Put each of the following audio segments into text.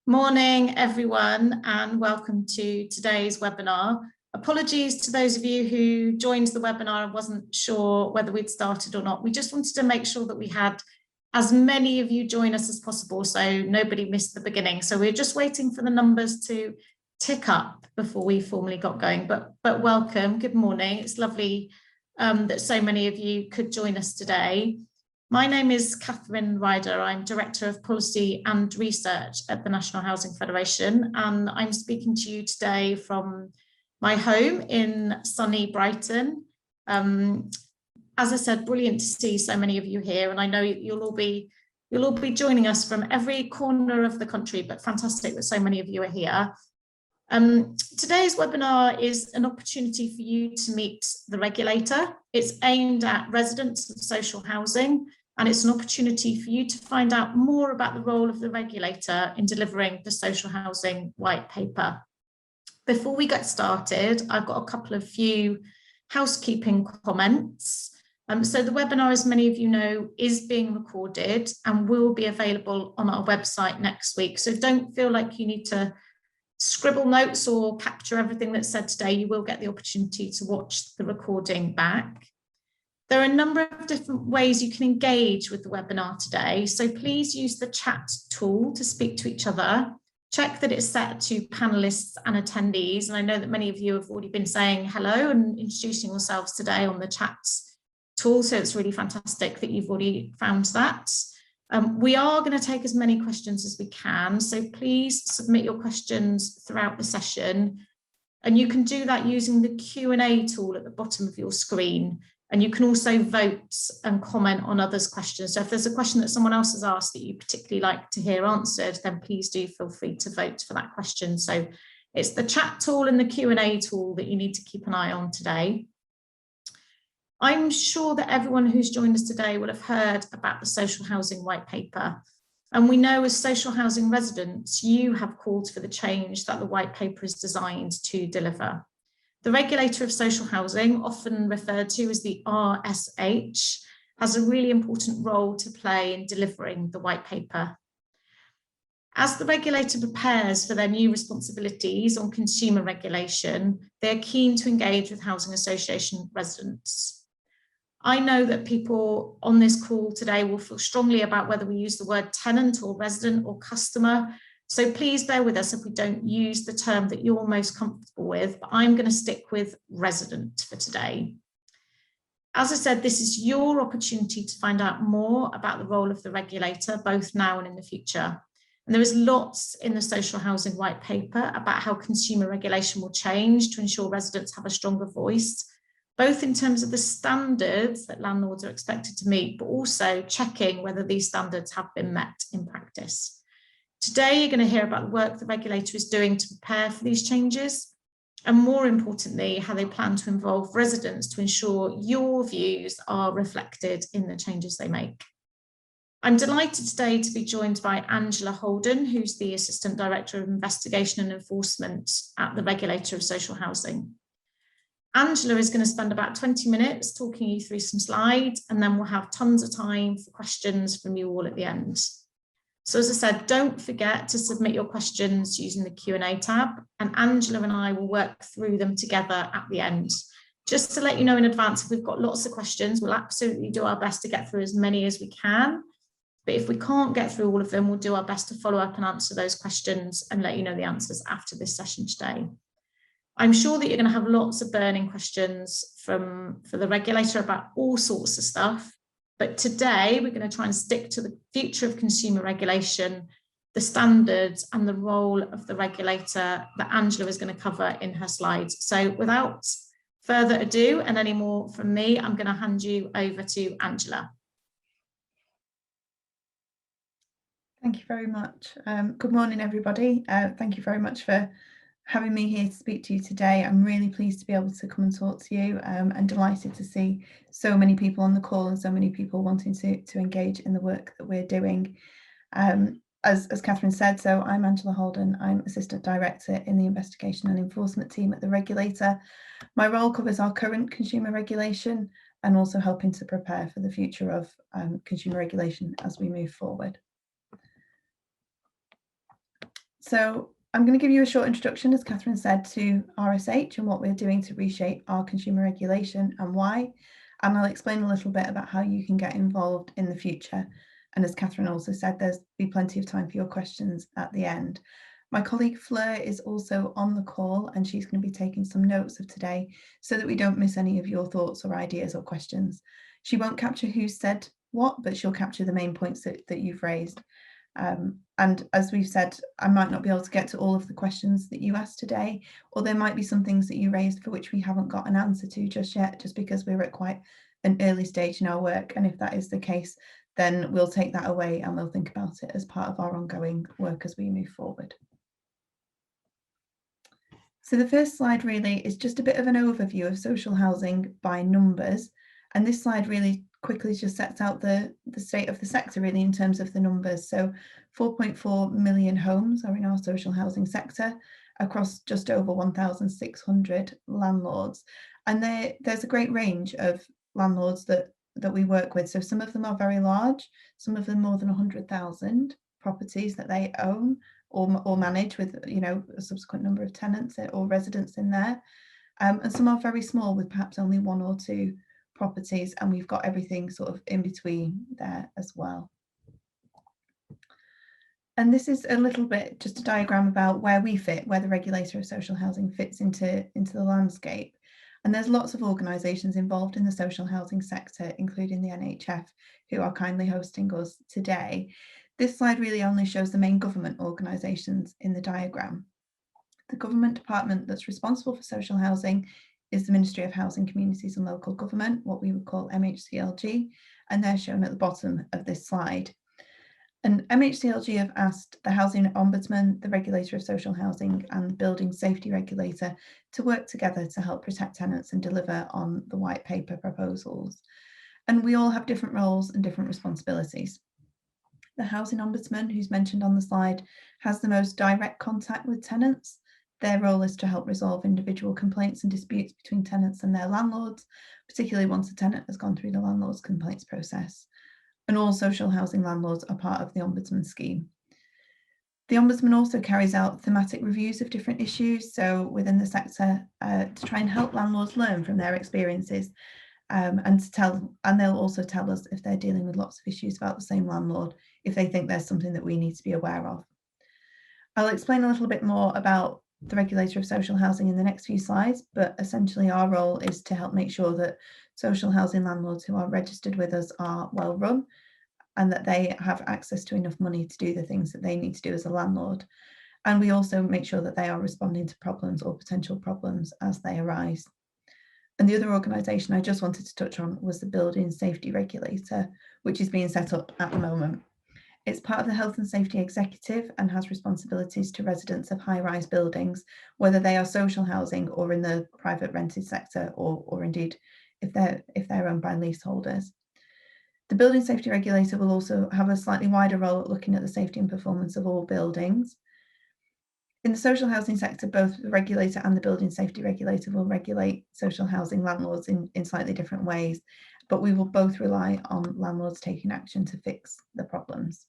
Morning, everyone, and welcome to today's webinar. Apologies to those of you who joined the webinar and wasn't sure whether we'd started or not. We just wanted to make sure that we had as many of you join us as possible, so nobody missed the beginning. So we're just waiting for the numbers to tick up before we formally got going. But welcome, good morning. It's lovely that so many of you could join us today. My name is Catherine Ryder. I'm Director of Policy and Research at the National Housing Federation, and I'm speaking to you today from my home in sunny Brighton. As I said, brilliant to see so many of you here, and I know you'll all be joining us from every corner of the country, but fantastic that so many of you are here. Today's webinar is an opportunity for you to meet the regulator. It's aimed at residents of social housing, and it's an opportunity for you to find out more about the role of the regulator in delivering the social housing white paper. Before we get started, I've got a few housekeeping comments. So the webinar, as many of you know, is being recorded and will be available on our website next week. So don't feel like you need to scribble notes or capture everything that's said today. You will get the opportunity to watch the recording back. There are a number of different ways you can engage with the webinar today. So please use the chat tool to speak to each other. Check that it's set to panelists and attendees. And I know that many of you have already been saying hello and introducing yourselves today on the chat tool. So it's really fantastic that you've already found that. We are going to take as many questions as we can, so please submit your questions throughout the session, and you can do that using the Q&A tool at the bottom of your screen, and you can also vote and comment on others' questions. So if there's a question that someone else has asked that you particularly like to hear answered, then please do feel free to vote for that question. So it's the chat tool and the Q&A tool that you need to keep an eye on today. I'm sure that everyone who's joined us today will have heard about the social housing white paper. And we know as social housing residents, you have called for the change that the white paper is designed to deliver. The regulator of social housing, often referred to as the RSH, has a really important role to play in delivering the white paper. As the regulator prepares for their new responsibilities on consumer regulation, they're keen to engage with housing association residents. I know that people on this call today will feel strongly about whether we use the word tenant or resident or customer. So please bear with us if we don't use the term that you're most comfortable with, but I'm going to stick with resident for today. As I said, this is your opportunity to find out more about the role of the regulator, both now and in the future. And there is lots in the social housing white paper about how consumer regulation will change to ensure residents have a stronger voice, both in terms of the standards that landlords are expected to meet, but also checking whether these standards have been met in practice. Today, you're going to hear about the work the regulator is doing to prepare for these changes, and more importantly, how they plan to involve residents to ensure your views are reflected in the changes they make. I'm delighted today to be joined by Angela Holden, who's the Assistant Director of Investigation and Enforcement at the Regulator of Social Housing. Angela is going to spend about 20 minutes talking you through some slides, and then we'll have tons of time for questions from you all at the end. So as I said, don't forget to submit your questions using the Q&A tab, and Angela and I will work through them together at the end. Just to let you know in advance, if we've got lots of questions, we'll absolutely do our best to get through as many as we can. But if we can't get through all of them, we'll do our best to follow up and answer those questions and let you know the answers after this session today. I'm sure that you're going to have lots of burning questions for the regulator about all sorts of stuff. But today we're going to try and stick to the future of consumer regulation, the standards and the role of the regulator that Angela is going to cover in her slides. So without further ado and any more from me, I'm going to hand you over to Angela. Thank you very much. Good morning, everybody. Thank you very much for having me here to speak to you today. I'm really pleased to be able to come and talk to you, and delighted to see so many people on the call and so many people wanting to engage in the work that we're doing. As Catherine said, so I'm Angela Holden. I'm Assistant Director in the Investigation and Enforcement team at the Regulator. My role covers our current consumer regulation and also helping to prepare for the future of consumer regulation as we move forward. So I'm going to give you a short introduction, as Catherine said, to RSH and what we're doing to reshape our consumer regulation and why. And I'll explain a little bit about how you can get involved in the future. And as Catherine also said, there's be plenty of time for your questions at the end. My colleague Fleur is also on the call, and she's going to be taking some notes of today so that we don't miss any of your thoughts or ideas or questions. She won't capture who said what, but she'll capture the main points that you've raised. And as we've said, I might not be able to get to all of the questions that you asked today, or there might be some things that you raised for which we haven't got an answer to just yet, just because we're at quite an early stage in our work. And if that is the case, then we'll take that away and we'll think about it as part of our ongoing work as we move forward. So the first slide really is just a bit of an overview of social housing by numbers. And this slide really quickly just sets out the state of the sector really in terms of the numbers. So 4.4 million homes are in our social housing sector across just over 1,600 landlords. And there's a great range of landlords that we work with. So some of them are very large, some of them more than 100,000 properties that they own or manage with, you know, a subsequent number of tenants or residents in there. And some are very small with perhaps only one or two properties, and we've got everything sort of in between there as well. And this is a little bit just a diagram about where we fit, where the regulator of social housing fits into the landscape. And there's lots of organisations involved in the social housing sector, including the NHF, who are kindly hosting us today. This slide really only shows the main government organisations in the diagram. The government department that's responsible for social housing is the Ministry of Housing, Communities and Local Government, what we would call MHCLG, and they're shown at the bottom of this slide. And MHCLG have asked the Housing Ombudsman, the Regulator of Social Housing and the Building Safety Regulator to work together to help protect tenants and deliver on the white paper proposals. And we all have different roles and different responsibilities. The Housing Ombudsman, who's mentioned on the slide, has the most direct contact with tenants. Their role is to help resolve individual complaints and disputes between tenants and their landlords, particularly once a tenant has gone through the landlord's complaints process. And all social housing landlords are part of the Ombudsman scheme. The Ombudsman also carries out thematic reviews of different issues, so within the sector, to try and help landlords learn from their experiences. And they'll also tell us if they're dealing with lots of issues about the same landlord, if they think there's something that we need to be aware of. I'll explain a little bit more about the Regulator of Social Housing in the next few slides, but essentially our role is to help make sure that social housing landlords who are registered with us are well run and that they have access to enough money to do the things that they need to do as a landlord. And we also make sure that they are responding to problems or potential problems as they arise. And the other organisation I just wanted to touch on was the Building Safety Regulator, which is being set up at the moment. It's part of the Health and Safety Executive and has responsibilities to residents of high-rise buildings, whether they are social housing or in the private rented sector, or indeed if they're owned by leaseholders. The Building Safety Regulator will also have a slightly wider role at looking at the safety and performance of all buildings. In the social housing sector, both the regulator and the Building Safety Regulator will regulate social housing landlords in slightly different ways, but we will both rely on landlords taking action to fix the problems.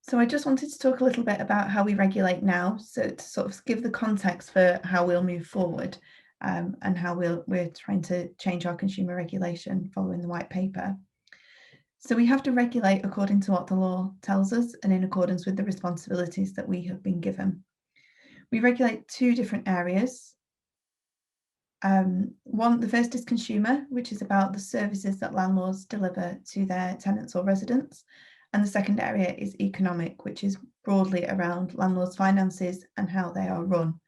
So I just wanted to talk a little bit about how we regulate now, so to sort of give the context for how we'll move forward and how we're trying to change our consumer regulation following the white paper. So we have to regulate according to what the law tells us and in accordance with the responsibilities that we have been given. We regulate two different areas. The first is consumer, which is about the services that landlords deliver to their tenants or residents. And the second area is economic, which is broadly around landlords' finances and how they are run.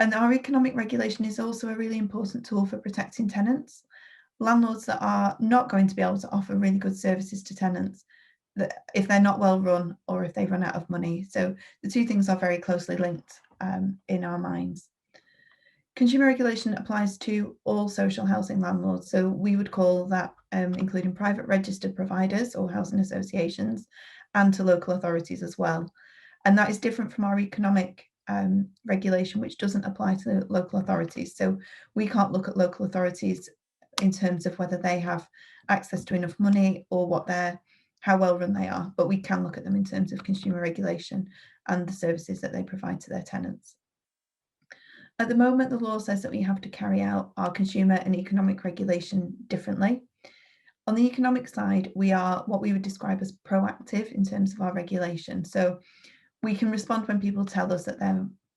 And our economic regulation is also a really important tool for protecting tenants. Landlords that are not going to be able to offer really good services to tenants if they're not well run or if they run out of money. So the two things are very closely linked in our minds. Consumer regulation applies to all social housing landlords. So we would call that including private registered providers or housing associations and to local authorities as well. And that is different from our economic regulation, which doesn't apply to local authorities. So we can't look at local authorities in terms of whether they have access to enough money or what their how well run they are, but we can look at them in terms of consumer regulation and the services that they provide to their tenants. At the moment, the law says that we have to carry out our consumer and economic regulation differently. On the economic side, we are what we would describe as proactive in terms of our regulation. So we can respond when people tell us that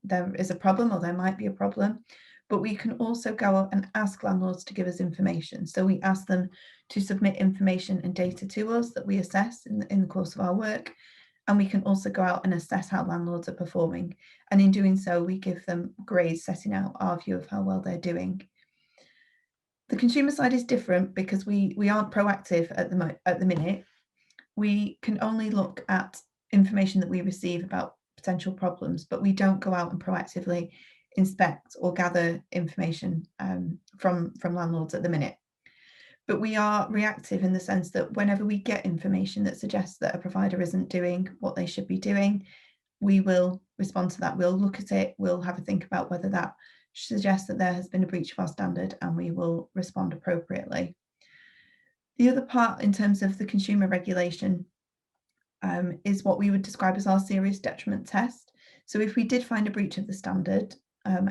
there is a problem or there might be a problem, but we can also go out and ask landlords to give us information. So we ask them to submit information and data to us that we assess in the course of our work. And we can also go out and assess how landlords are performing. And in doing so, we give them grades setting out our view of how well they're doing. The consumer side is different because we aren't proactive at the minute. We can only look at information that we receive about potential problems, but we don't go out and proactively inspect or gather information from landlords at the minute. But we are reactive in the sense that whenever we get information that suggests that a provider isn't doing what they should be doing, we will respond to that. We'll look at it, we'll have a think about whether that suggests that there has been a breach of our standard, and we will respond appropriately. The other part in terms of the consumer regulation is what we would describe as our serious detriment test. So if we did find a breach of the standard,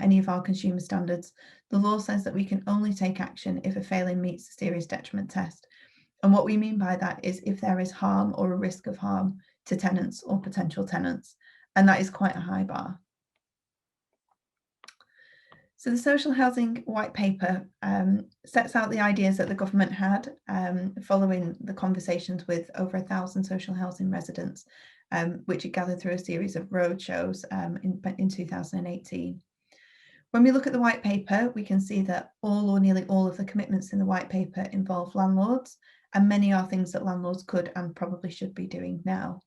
any of our consumer standards, the law says that we can only take action if a failing meets the serious detriment test. And what we mean by that is if there is harm or a risk of harm to tenants or potential tenants, and that is quite a high bar. So the social housing white paper sets out the ideas that the government had following the conversations with over 1,000 social housing residents, which it gathered through a series of roadshows in 2018. When we look at the white paper, we can see that all or nearly all of the commitments in the white paper involve landlords, and many are things that landlords could and probably should be doing now.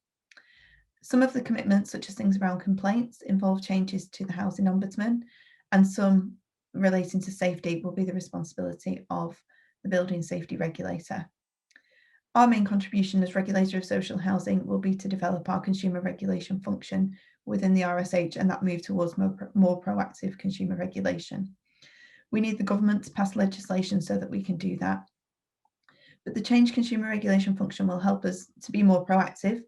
Some of the commitments, such as things around complaints, involve changes to the Housing Ombudsman, and some relating to safety will be the responsibility of the Building Safety Regulator. Our main contribution as Regulator of Social Housing will be to develop our consumer regulation function within the RSH, and that move towards more proactive consumer regulation. We need the government to pass legislation so that we can do that. But the change consumer regulation function will help us to be more proactive,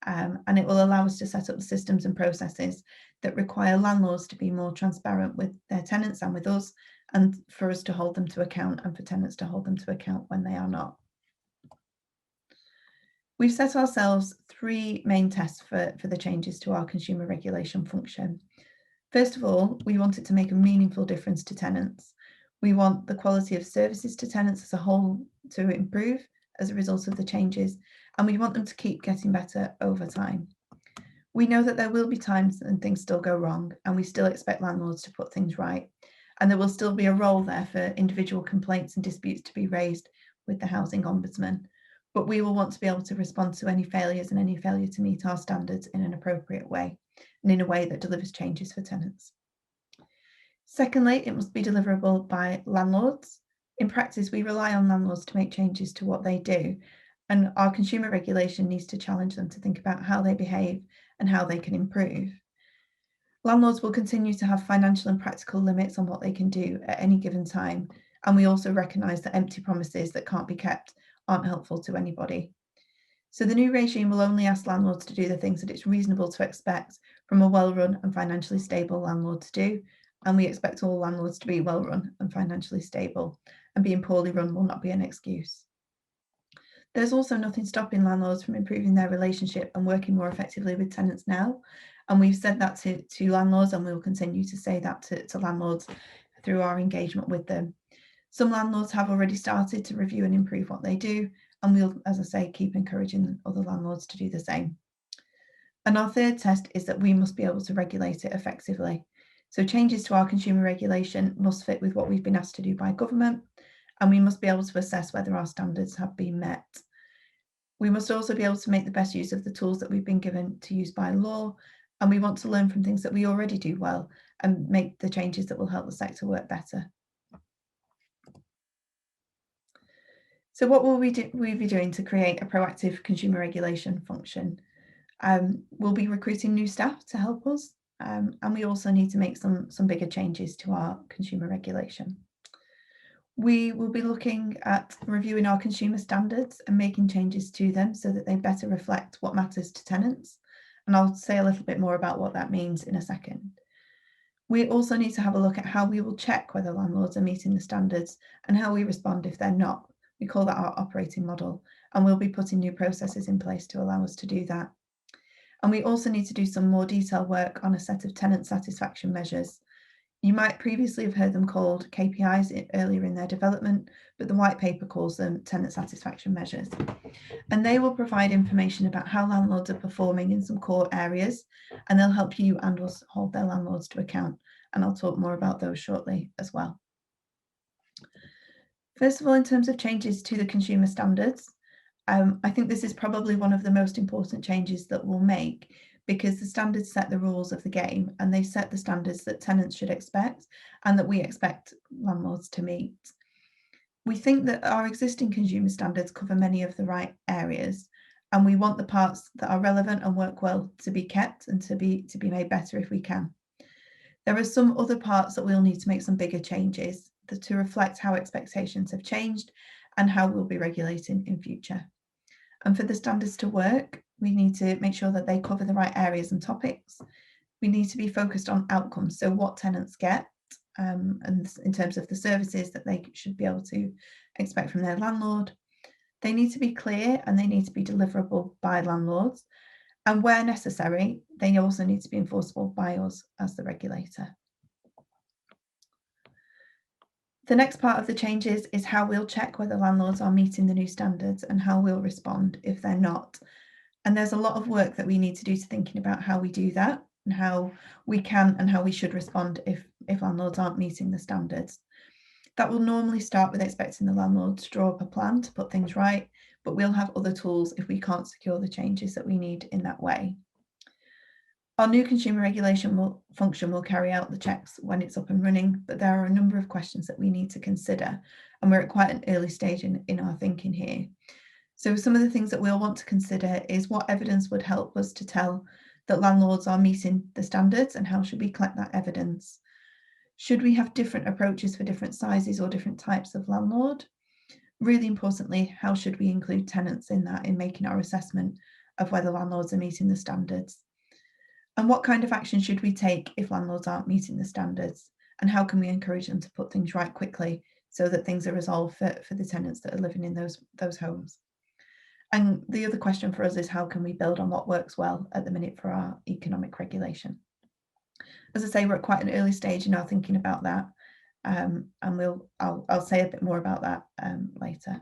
and it will allow us to set up the systems and processes that require landlords to be more transparent with their tenants and with us, and for us to hold them to account and for tenants to hold them to account when they are not. We've set ourselves 3 main tests for the changes to our consumer regulation function. First of all, we want it to make a meaningful difference to tenants. We want the quality of services to tenants as a whole to improve as a result of the changes, and we want them to keep getting better over time. We know that there will be times when things still go wrong, and we still expect landlords to put things right, and there will still be a role there for individual complaints and disputes to be raised with the Housing Ombudsman. But we will want to be able to respond to any failures and any failure to meet our standards in an appropriate way, and in a way that delivers changes for tenants. Secondly, it must be deliverable by landlords. In practice, we rely on landlords to make changes to what they do, and our consumer regulation needs to challenge them to think about how they behave and how they can improve. Landlords will continue to have financial and practical limits on what they can do at any given time, and we also recognise that empty promises that can't be kept aren't helpful to anybody. So the new regime will only ask landlords to do the things that it's reasonable to expect from a well-run and financially stable landlord to do, and we expect all landlords to be well-run and financially stable, and being poorly run will not be an excuse. There's also nothing stopping landlords from improving their relationship and working more effectively with tenants now, and we've said that to landlords, and we will continue to say that to landlords through our engagement with them. Some landlords have already started to review and improve what they do, and we'll, as I say, keep encouraging other landlords to do the same. And our third test is that we must be able to regulate it effectively. So changes to our consumer regulation must fit with what we've been asked to do by government, and we must be able to assess whether our standards have been met. We must also be able to make the best use of the tools that we've been given to use by law, and we want to learn from things that we already do well and make the changes that will help the sector work better. So what will we be doing to create a proactive consumer regulation function? We'll be recruiting new staff to help us, and we also need to make some bigger changes to our consumer regulation. We will be looking at reviewing our consumer standards and making changes to them so that they better reflect what matters to tenants. And I'll say a little bit more about what that means in a second. We also need to have a look at how we will check whether landlords are meeting the standards and how we respond if they're not. We call that our operating model, and we'll be putting new processes in place to allow us to do that. And we also need to do some more detailed work on a set of tenant satisfaction measures. You might previously have heard them called KPIs earlier in their development, but the white paper calls them tenant satisfaction measures. And they will provide information about how landlords are performing in some core areas, and they'll help you and us hold their landlords to account. And I'll talk more about those shortly as well. First of all, in terms of changes to the consumer standards, I think this is probably one of the most important changes that we'll make, because the standards set the rules of the game and they set the standards that tenants should expect and that we expect landlords to meet. We think that our existing consumer standards cover many of the right areas, and we want the parts that are relevant and work well to be kept and to be made better if we can. There are some other parts that we'll need to make some bigger changes to reflect how expectations have changed and how we'll be regulating in future. And for the standards to work, we need to make sure that they cover the right areas and topics. We need to be focused on outcomes, so what tenants get, and in terms of the services that they should be able to expect from their landlord. They need to be clear and they need to be deliverable by landlords. And where necessary, they also need to be enforceable by us as the regulator. The next part of the changes is how we'll check whether landlords are meeting the new standards and how we'll respond if they're not. And there's a lot of work that we need to do to thinking about how we do that and how we can and how we should respond if landlords aren't meeting the standards. That will normally start with expecting the landlord to draw up a plan to put things right, but we'll have other tools if we can't secure the changes that we need in that way. Our new consumer regulation function will carry out the checks when it's up and running, but there are a number of questions that we need to consider, and we're at quite an early stage in our thinking here. So some of the things that we'll want to consider is what evidence would help us to tell that landlords are meeting the standards, and how should we collect that evidence? Should we have different approaches for different sizes or different types of landlord? Really importantly, how should we include tenants in that, in making our assessment of whether landlords are meeting the standards? And what kind of action should we take if landlords aren't meeting the standards? And how can we encourage them to put things right quickly so that things are resolved for the tenants that are living in those homes? And the other question for us is, how can we build on what works well at the minute for our economic regulation? As I say, we're at quite an early stage in our thinking about that, and I'll say a bit more about that later.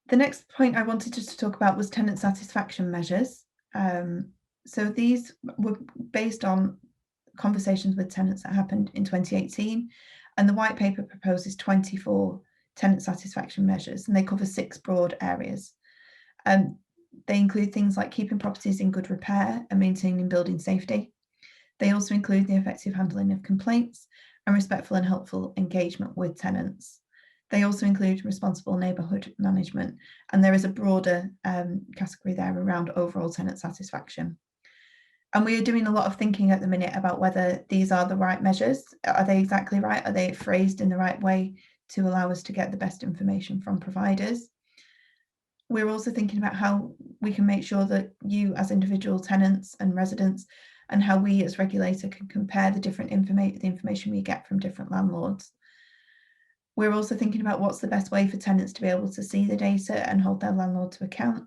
The next point I wanted to talk about was tenant satisfaction measures. So these were based on conversations with tenants that happened in 2018, and the white paper proposes 24 tenant satisfaction measures, and they cover 6 broad areas. They include things like keeping properties in good repair and maintaining building safety. They also include the effective handling of complaints and respectful and helpful engagement with tenants. They also include responsible neighbourhood management, and there is a broader category there around overall tenant satisfaction. And we are doing a lot of thinking at the minute about whether these are the right measures. Are they exactly right? Are they phrased in the right way to allow us to get the best information from providers? We're also thinking about how we can make sure that you as individual tenants and residents, and how we as regulator can compare the different information we get from different landlords. We're also thinking about what's the best way for tenants to be able to see the data and hold their landlord to account.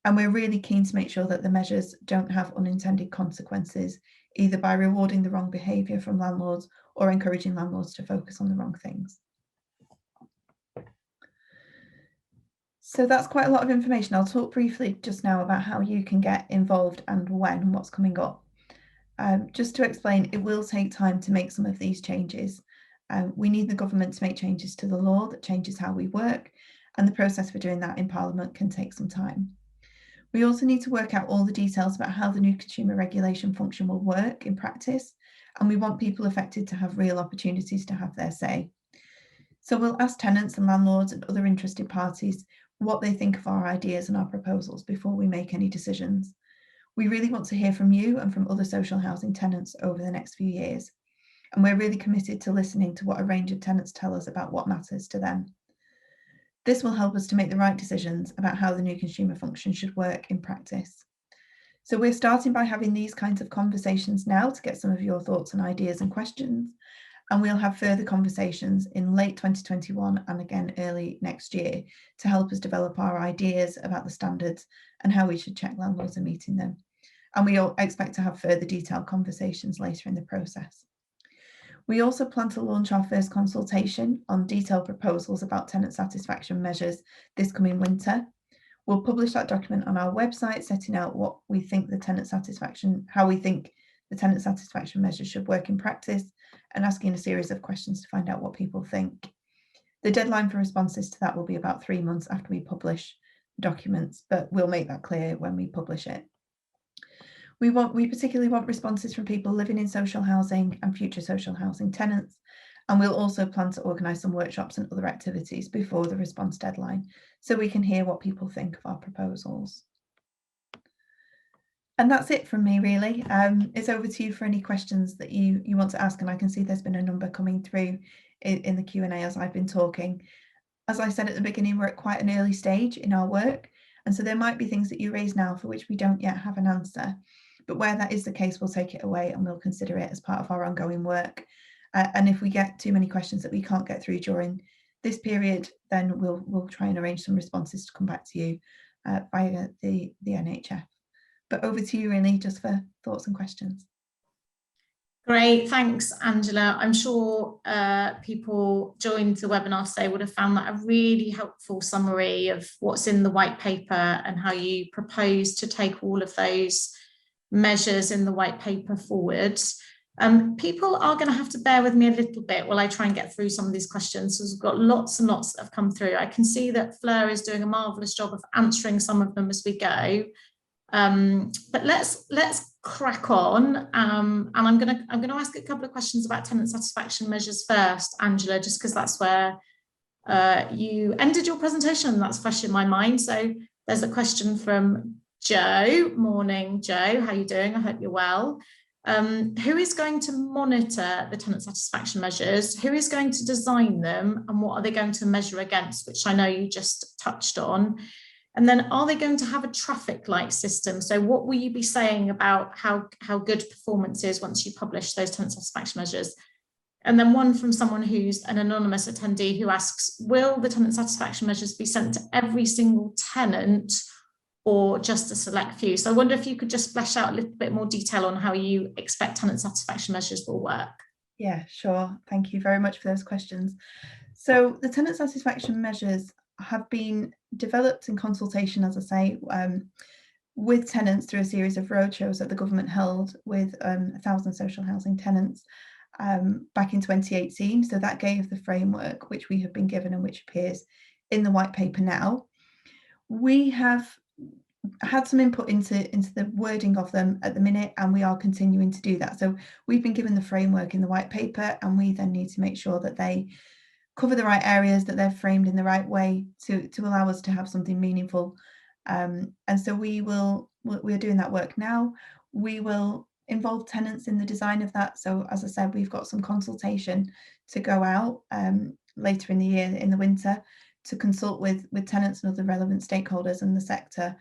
And we're really keen to make sure that the measures don't have unintended consequences, either by rewarding the wrong behaviour from landlords or encouraging landlords to focus on the wrong things. So that's quite a lot of information. I'll talk briefly just now about how you can get involved and when and what's coming up. Just to explain, it will take time to make some of these changes. We need the government to make changes to the law that changes how we work, and the process for doing that in Parliament can take some time. We also need to work out all the details about how the new consumer regulation function will work in practice, and we want people affected to have real opportunities to have their say. So we'll ask tenants and landlords and other interested parties what they think of our ideas and our proposals before we make any decisions. We really want to hear from you and from other social housing tenants over the next few years. and we're really committed to listening to what a range of tenants tell us about what matters to them. This will help us to make the right decisions about how the new consumer function should work in practice. So we're starting by having these kinds of conversations now to get some of your thoughts and ideas and questions, and we'll have further conversations in late 2021 and again early next year to help us develop our ideas about the standards and how we should check landlords are meeting them. And we all expect to have further detailed conversations later in the process. We also plan to launch our first consultation on detailed proposals about tenant satisfaction measures this coming winter. We'll publish that document on our website, setting out what we think the tenant satisfaction, how we think the tenant satisfaction measures should work in practice, and asking a series of questions to find out what people think. The deadline for responses to that will be about 3 months after we publish documents, but we'll make that clear when we publish it. We particularly want responses from people living in social housing and future social housing tenants, and we'll also plan to organise some workshops and other activities before the response deadline, so we can hear what people think of our proposals. And that's it from me, really. It's over to you for any questions that you want to ask, and I can see there's been a number coming through in the Q&A as I've been talking. As I said at the beginning, we're at quite an early stage in our work, and so there might be things that you raise now for which we don't yet have an answer. But where that is the case, we'll take it away and we'll consider it as part of our ongoing work. And if we get too many questions that we can't get through during this period, then we'll try and arrange some responses to come back to you via the NHF. But over to you, really, just for thoughts and questions. Great, thanks, Angela. I'm sure people joined the webinar today would have found that a really helpful summary of what's in the white paper and how you propose to take all of those measures in the white paper forward. People are going to have to bear with me a little bit while I try and get through some of these questions, because we've got lots and lots that have come through. I can see that Fleur is doing a marvellous job of answering some of them as we go. But let's crack on, and I'm going to ask a couple of questions about tenant satisfaction measures first, Angela, just because that's where you ended your presentation and that's fresh in my mind. So there's a question from Joe. Morning, Joe. How are you doing? I hope you're well. Who is going to monitor the tenant satisfaction measures? Who is going to design them, and what are they going to measure against, which I know you just touched on? And then, are they going to have a traffic light system? So what will you be saying about how good performance is once you publish those tenant satisfaction measures? And then one from someone who's an anonymous attendee who asks, will the tenant satisfaction measures be sent to every single tenant or just a select few? So I wonder if you could just flesh out a little bit more detail on how you expect tenant satisfaction measures will work. Yeah, sure. Thank you very much for those questions. So the tenant satisfaction measures have been developed in consultation, as I say, with tenants through a series of roadshows that the government held with 1,000 social housing tenants back in 2018. So that gave the framework which we have been given and which appears in the white paper now. We have had some input into the wording of them at the minute, and we are continuing to do that. So we've been given the framework in the white paper, and we then need to make sure that they cover the right areas, that they're framed in the right way to allow us to have something meaningful. And so we're doing that work now. We will involve tenants in the design of that. So as I said, we've got some consultation to go out later in the year, in the winter, to consult with tenants and other relevant stakeholders in the sector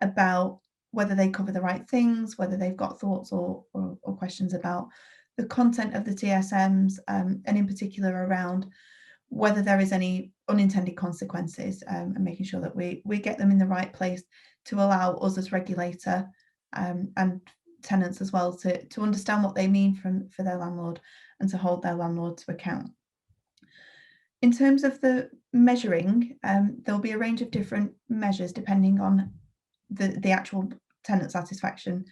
about whether they cover the right things, whether they've got thoughts or questions about the content of the TSMs, and in particular around whether there is any unintended consequences, and making sure that we get them in the right place to allow us as regulator and tenants as well to understand what they mean for their landlord and to hold their landlord to account. In terms of the measuring, there'll be a range of different measures depending on the actual tenant satisfaction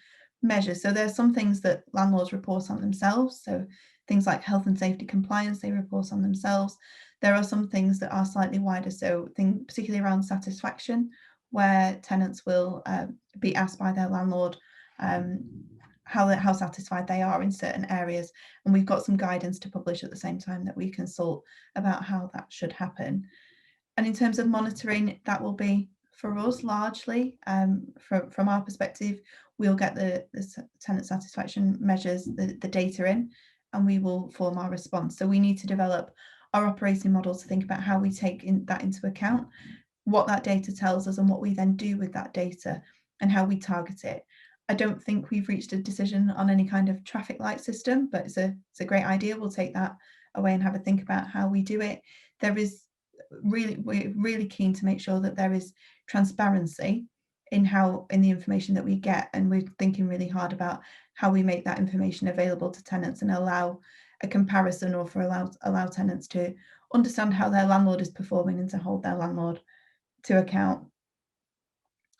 measures. So there are some things that landlords report on themselves. So things like health and safety compliance, they report on themselves. There are some things that are slightly wider, so particularly around satisfaction, where tenants will be asked by their landlord how satisfied they are in certain areas. And we've got some guidance to publish at the same time that we consult about how that should happen. And in terms of monitoring, that will be for us largely, from our perspective, we'll get the tenant satisfaction measures, the data in, and we will form our response. So we need to develop our operating model to think about how we take that into account, what that data tells us and what we then do with that data and how we target it. I don't think we've reached a decision on any kind of traffic light system, but it's a great idea. We'll take that away and have a think about how we do it. We're really keen to make sure that there is transparency in the information that we get, and we're thinking really hard about how we make that information available to tenants and allow a comparison, or allow tenants to understand how their landlord is performing and to hold their landlord to account.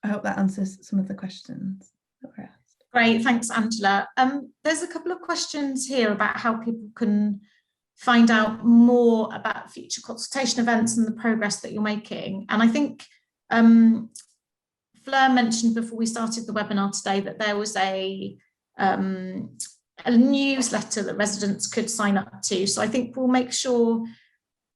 I hope that answers some of the questions that were asked. Great, thanks, Angela. There's a couple of questions here about how people can find out more about future consultation events and the progress that you're making. And I think Fleur mentioned before we started the webinar today that there was a newsletter that residents could sign up to. So I think we'll make sure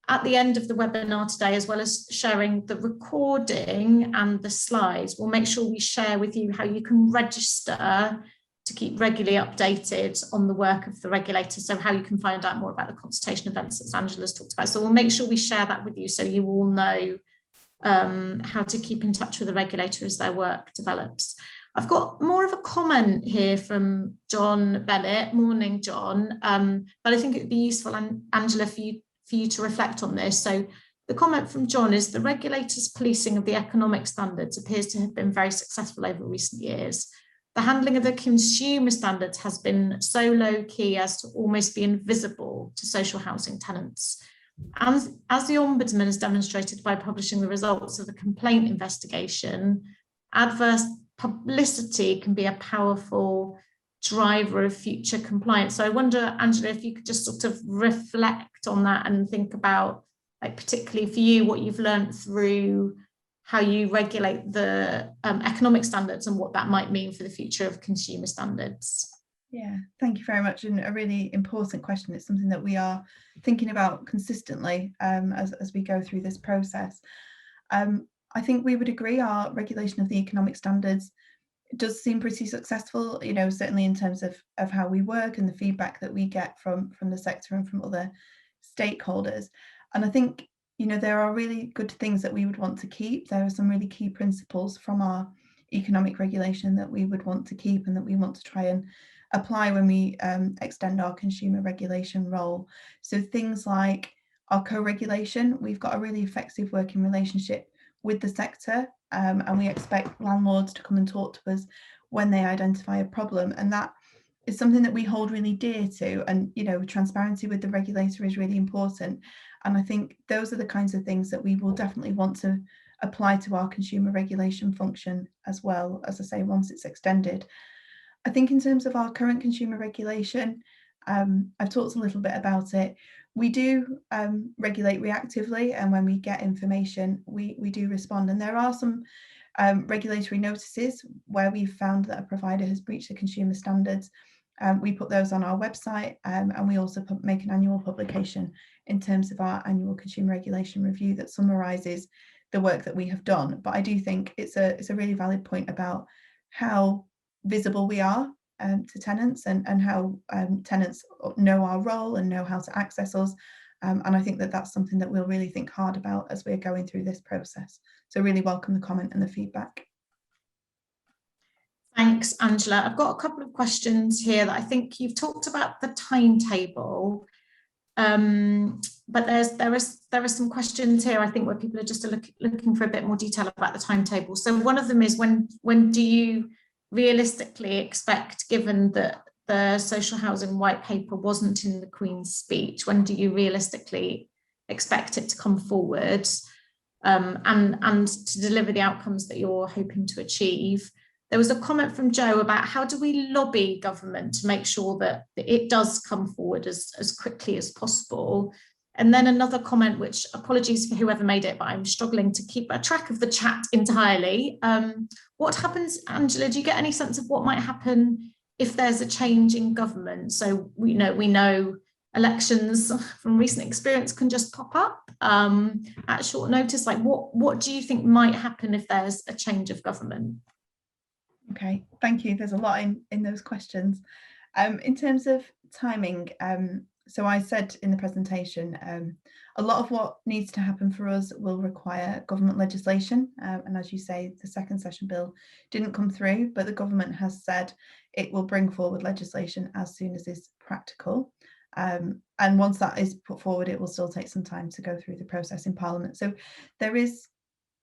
at the end of the webinar today, as well as sharing the recording and the slides, we'll make sure we share with you how you can register to keep regularly updated on the work of the regulator. So how you can find out more about the consultation events that Angela's talked about. So we'll make sure we share that with you so you all know how to keep in touch with the regulator as their work develops. I've got more of a comment here from John Bennett. Morning, John. But I think it would be useful, Angela, for you to reflect on this. So the comment from John is the regulator's policing of the economic standards appears to have been very successful over recent years. The handling of the consumer standards has been so low key as to almost be invisible to social housing tenants. As the Ombudsman has demonstrated by publishing the results of the complaint investigation, adverse publicity can be a powerful driver of future compliance. So I wonder, Angela, if you could just sort of reflect on that and think about, like, particularly for you, what you've learned through how you regulate the economic standards and what that might mean for the future of consumer standards. Yeah, thank you very much. And a really important question. It's something that we are thinking about consistently as we go through this process. I think we would agree our regulation of the economic standards does seem pretty successful, you know, certainly in terms of how we work and the feedback that we get from the sector and from other stakeholders. And I think, you know, there are really good things that we would want to keep. There are some really key principles from our economic regulation that we would want to keep and that we want to try and apply when we extend our consumer regulation role. So things like our co-regulation, we've got a really effective working relationship with the sector, and we expect landlords to come and talk to us when they identify a problem, and that is something that we hold really dear to. And, you know, transparency with the regulator is really important, and I think those are the kinds of things that we will definitely want to apply to our consumer regulation function as well, as I say, once it's extended. I think in terms of our current consumer regulation, I've talked a little bit about it. We do regulate reactively, and when we get information, we do respond. And there are some regulatory notices where we've found that a provider has breached the consumer standards. We put those on our website, and we also make an annual publication in terms of our annual consumer regulation review that summarises the work that we have done. But I do think it's a really valid point about how visible we are to tenants, and how tenants know our role and know how to access us. And I think that that's something that we'll really think hard about as we're going through this process. So really welcome the comment and the feedback. Thanks, Angela. I've got a couple of questions here that I think you've talked about the timetable, but there are some questions here, I think, where people are just looking for a bit more detail about the timetable. So one of them is when do you realistically expect, given that the social housing white paper wasn't in the Queen's speech, when do you realistically expect it to come forward and to deliver the outcomes that you're hoping to achieve? There was a comment from Joe about how do we lobby government to make sure that it does come forward as quickly as possible. And then another comment, which, apologies for whoever made it, but I'm struggling to keep a track of the chat entirely. What happens, Angela, do you get any sense of what might happen if there's a change in government? So we know elections from recent experience can just pop up at short notice. Like what do you think might happen if there's a change of government? Okay, thank you. There's a lot in those questions. In terms of timing, so I said in the presentation, a lot of what needs to happen for us will require government legislation. And as you say, the second session bill didn't come through, but the government has said it will bring forward legislation as soon as is practical. And once that is put forward, it will still take some time to go through the process in Parliament. So there is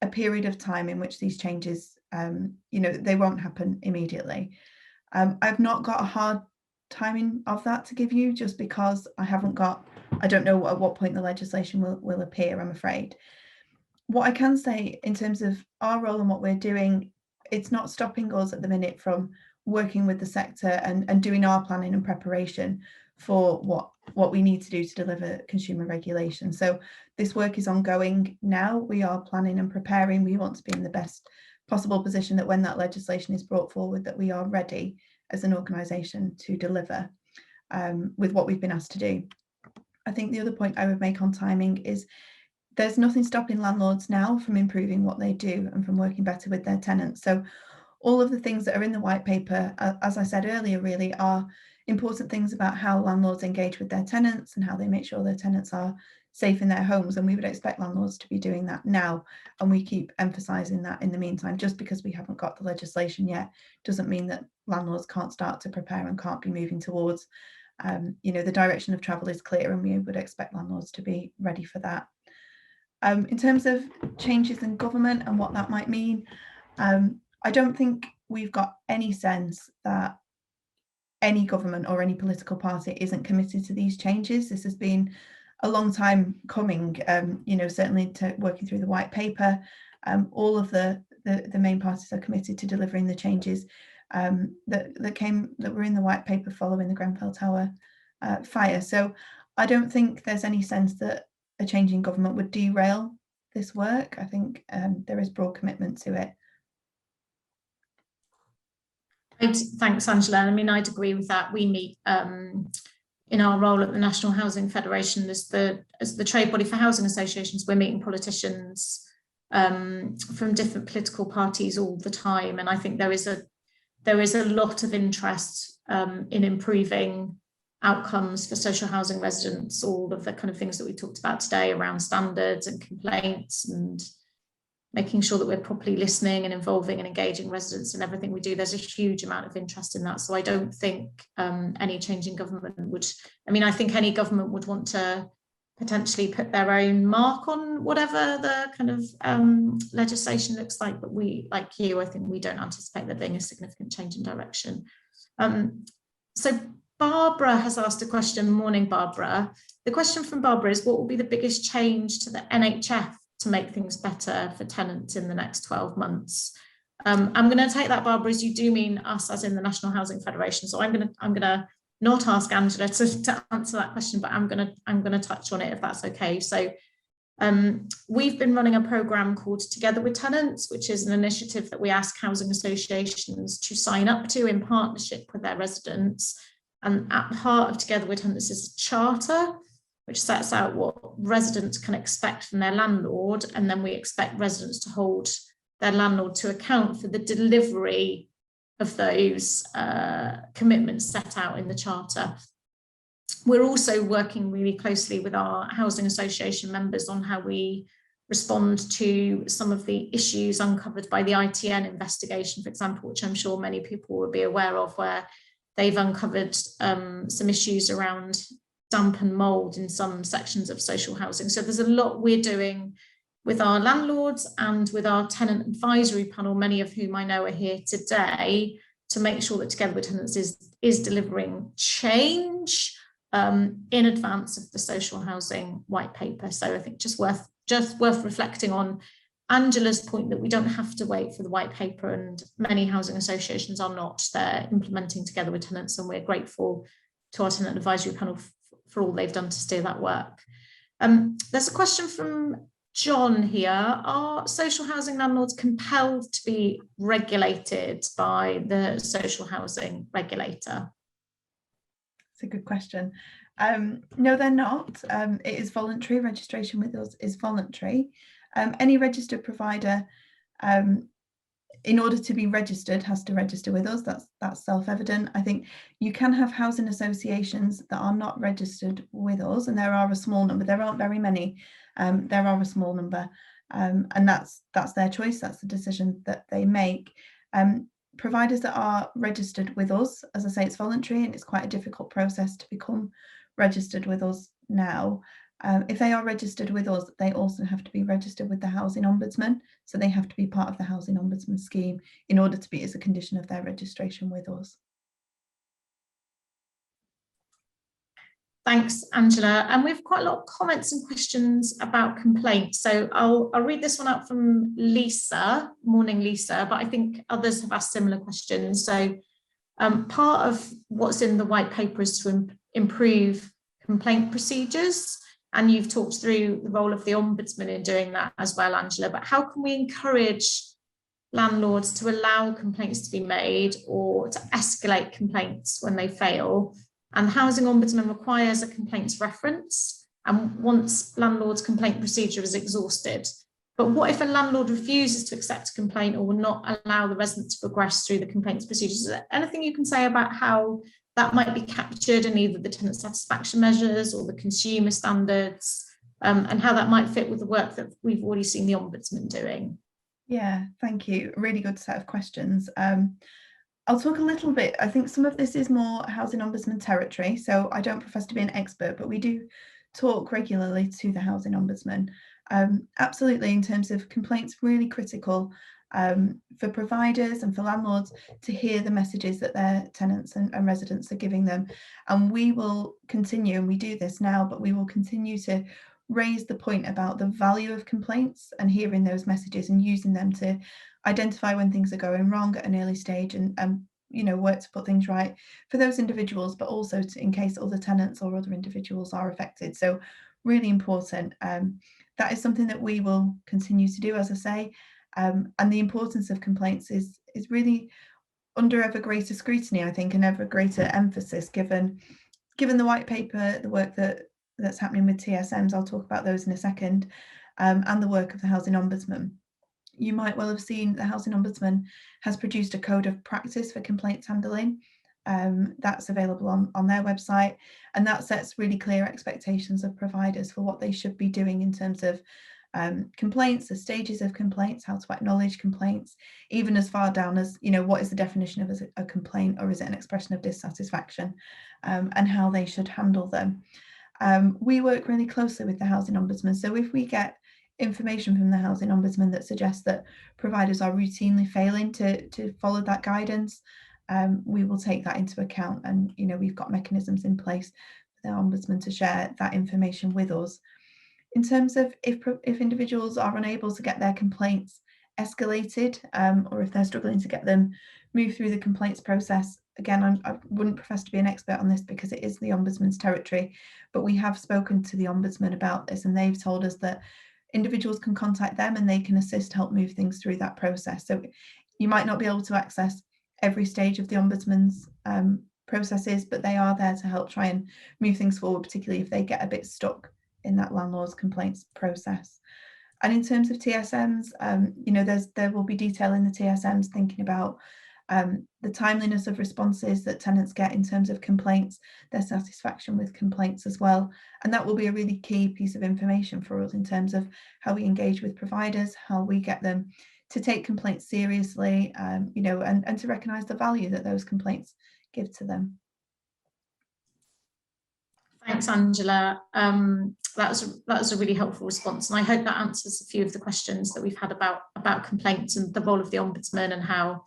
a period of time in which these changes, they won't happen immediately. I've not got a hard timing of that to give you, just because I don't know at what point the legislation will appear, I'm afraid. What I can say in terms of our role and what we're doing, it's not stopping us at the minute from working with the sector and doing our planning and preparation for what we need to do to deliver consumer regulation. So this work is ongoing now. We are planning and preparing. We want to be in the best possible position that when that legislation is brought forward, that we are ready as an organisation to deliver with what we've been asked to do. I think the other point I would make on timing is there's nothing stopping landlords now from improving what they do and from working better with their tenants. So all of the things that are in the white paper, as I said earlier, really are important things about how landlords engage with their tenants and how they make sure their tenants are safe in their homes. And we would expect landlords to be doing that now. And we keep emphasising that in the meantime. Just because we haven't got the legislation yet doesn't mean that landlords can't start to prepare and can't be moving towards. The direction of travel is clear, and we would expect landlords to be ready for that. In terms of changes in government and what that might mean, I don't think we've got any sense that any government or any political party isn't committed to these changes. This has been a long time coming, certainly to working through the white paper. All of the main parties are committed to delivering the changes that were in the white paper following the Grenfell Tower fire. So I don't think there's any sense that a change in government would derail this work. I think there is broad commitment to it. Thanks, Angela. I mean, I'd agree with that. We meet in our role at the National Housing Federation as the trade body for housing associations. We're meeting politicians from different political parties all the time, and I think there is a lot of interest in improving outcomes for social housing residents, all of the kind of things that we talked about today around standards and complaints and making sure that we're properly listening and involving and engaging residents in everything we do. There's a huge amount of interest in that. So I don't think any change in government I think any government would want to potentially put their own mark on whatever the kind of legislation looks like, but we, like you, I think we don't anticipate there being a significant change in direction. So Barbara has asked a question. Morning, Barbara. The question from Barbara is, what will be the biggest change to the NHF to make things better for tenants in the next 12 months? I'm going to take that, Barbara, as you do mean us as in the National Housing Federation. So I'm going to not ask Angela to answer that question, but I'm going to touch on it if that's okay. So we've been running a programme called Together with Tenants, which is an initiative that we ask housing associations to sign up to in partnership with their residents. And at the heart of Together with Tenants is a charter, which sets out what residents can expect from their landlord. And then we expect residents to hold their landlord to account for the delivery of those commitments set out in the charter. We're also working really closely with our housing association members on how we respond to some of the issues uncovered by the ITN investigation, for example, which I'm sure many people will be aware of, where they've uncovered some issues around damp and mould in some sections of social housing. So there's a lot we're doing with our landlords and with our tenant advisory panel, many of whom I know are here today, to make sure that Together with Tenants is delivering change in advance of the social housing white paper. So I think just worth reflecting on Angela's point that we don't have to wait for the white paper, and many housing associations are not. They're implementing Together with Tenants, and we're grateful to our tenant advisory panel for all they've done to steer that work. There's a question from John here. Are social housing landlords compelled to be regulated by the social housing regulator? It's a good question. No, they're not. It is voluntary. Registration with us is voluntary. Any registered provider in order to be registered, has to register with us. That's self-evident. I think you can have housing associations that are not registered with us, and there are a small number. There aren't very many. There are a small number, and that's their choice. That's the decision that they make. Providers that are registered with us, as I say, it's voluntary and it's quite a difficult process to become registered with us now. If they are registered with us, they also have to be registered with the Housing Ombudsman. So they have to be part of the Housing Ombudsman scheme in order to be as a condition of their registration with us. Thanks, Angela. And we've quite a lot of comments and questions about complaints. So I'll read this one out from Lisa. Morning, Lisa. But I think others have asked similar questions. So part of what's in the white paper is to improve complaint procedures. And you've talked through the role of the Ombudsman in doing that as well, Angela. But how can we encourage landlords to allow complaints to be made or to escalate complaints when they fail? And the Housing Ombudsman requires a complaints reference, and once landlord's complaint procedure is exhausted. But what if a landlord refuses to accept a complaint or will not allow the resident to progress through the complaints procedures? Is there anything you can say about how that might be captured in either the tenant satisfaction measures or the consumer standards, and how that might fit with the work that we've already seen the Ombudsman doing? Yeah, thank you. Really good set of questions. I'll talk a little bit. I think some of this is more Housing Ombudsman territory, so I don't profess to be an expert, but we do talk regularly to the Housing Ombudsman. Absolutely, in terms of complaints, really critical for providers and for landlords to hear the messages that their tenants and residents are giving them. And we will continue, and we do this now, but we will continue to raise the point about the value of complaints and hearing those messages and using them to identify when things are going wrong at an early stage and work to put things right for those individuals, but also in case other tenants or other individuals are affected. So really important. That is something that we will continue to do, as I say. And the importance of complaints is really under ever greater scrutiny, I think, and ever greater emphasis given the white paper, the work that's happening with TSMs. I'll talk about those in a second, and the work of the Housing Ombudsman. You might well have seen the Housing Ombudsman has produced a code of practice for complaints handling. That's available on their website, and that sets really clear expectations of providers for what they should be doing in terms of complaints, the stages of complaints, how to acknowledge complaints, even as far down as, what is the definition of a complaint, or is it an expression of dissatisfaction, and how they should handle them. We work really closely with the Housing Ombudsman, so if we get information from the Housing Ombudsman that suggests that providers are routinely failing to follow that guidance, we will take that into account, and we've got mechanisms in place for the Ombudsman to share that information with us. In terms of if individuals are unable to get their complaints escalated, or if they're struggling to get them moved through the complaints process, again, I wouldn't profess to be an expert on this because it is the Ombudsman's territory, but we have spoken to the Ombudsman about this, and they've told us that individuals can contact them and they can help move things through that process. So you might not be able to access every stage of the Ombudsman's processes, but they are there to help try and move things forward, particularly if they get a bit stuck in that landlord's complaints process. And in terms of TSMs, there will be detail in the TSMs thinking about the timeliness of responses that tenants get in terms of complaints, their satisfaction with complaints as well. And that will be a really key piece of information for us in terms of how we engage with providers, how we get them to take complaints seriously, and to recognise the value that those complaints give to them. Thanks, Angela. That was a really helpful response, and I hope that answers a few of the questions that we've had about complaints and the role of the Ombudsman, and how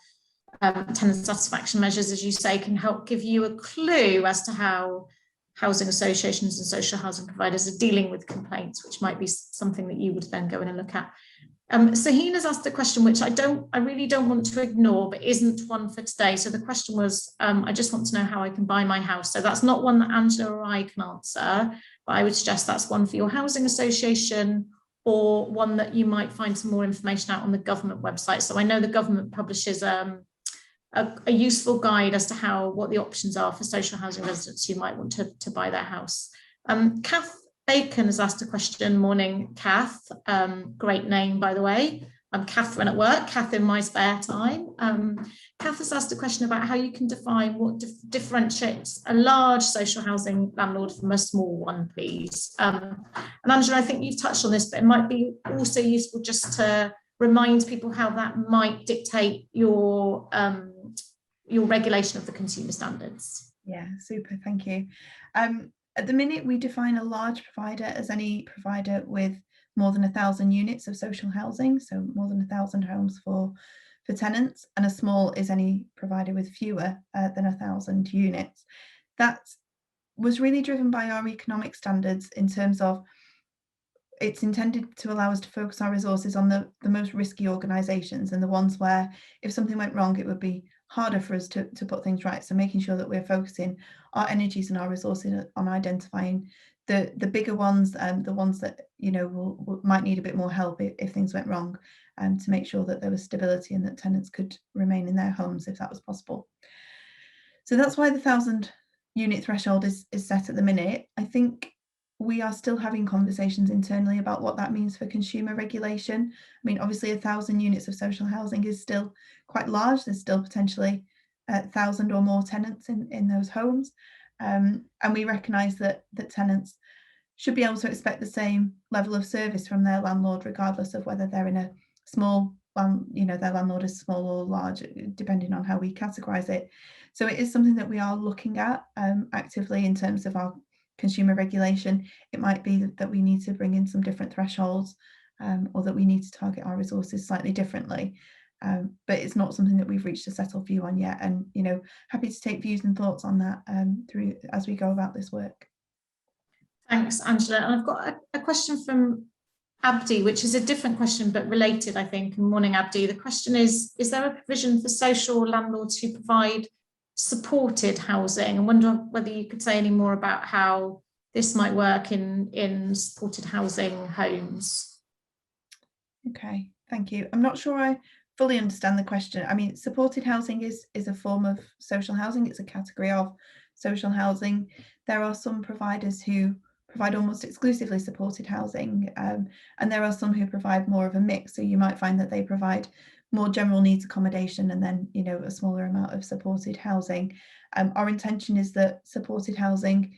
tenant satisfaction measures, as you say, can help give you a clue as to how housing associations and social housing providers are dealing with complaints, which might be something that you would then go in and look at. Sahina's asked a question which I really don't want to ignore, but isn't one for today. So the question was, I just want to know how I can buy my house. So that's not one that Angela or I can answer, but I would suggest that's one for your housing association, or one that you might find some more information out on the government website. So I know the government publishes a useful guide as to what the options are for social housing residents who might want to buy their house. Kath Bacon has asked a question. Morning, Kath. Great name, by the way. Catherine at work, Kath in my spare time. Kath has asked a question about how you can define what differentiates a large social housing landlord from a small one, please. And Angela, I think you've touched on this, but it might be also useful just to remind people how that might dictate your regulation of the consumer standards. Yeah, super, thank you. At the minute, we define a large provider as any provider with more than 1,000 units of social housing, so more than 1,000 homes for tenants, and a small is any provider with fewer than 1,000 units. That was really driven by our economic standards in terms of it's intended to allow us to focus our resources on the most risky organisations and the ones where if something went wrong, it would be harder for us to put things right. So making sure that we're focusing our energies and our resources on identifying the bigger ones and the ones that, you know, might need a bit more help if things went wrong, and to make sure that there was stability and that tenants could remain in their homes if that was possible. So that's why the 1,000 unit threshold is set at the minute. I think we are still having conversations internally about what that means for consumer regulation. I mean, obviously 1,000 units of social housing is still quite large. There's still potentially 1,000 or more tenants in those homes. And we recognise that tenants should be able to expect the same level of service from their landlord, regardless of whether they're in a small, their landlord is small or large, depending on how we categorise it. So it is something that we are looking at actively in terms of our consumer regulation. It might be that we need to bring in some different thresholds, or that we need to target our resources slightly differently. But it's not something that we've reached a settled view on yet. And, you know, happy to take views and thoughts on that through as we go about this work. Thanks, Angela. And I've got a question from Abdi, which is a different question, but related, I think. Morning, Abdi. The question is there a provision for social landlords who provide supported housing? I wonder whether you could say any more about how this might work in supported housing homes. Okay, thank you. I'm not sure I fully understand the question. I mean, supported housing is a form of social housing. It's a category of social housing. There are some providers who provide almost exclusively supported housing, and there are some who provide more of a mix. So you might find that they provide more general needs accommodation and then, you know, a smaller amount of supported housing. Our intention is that supported housing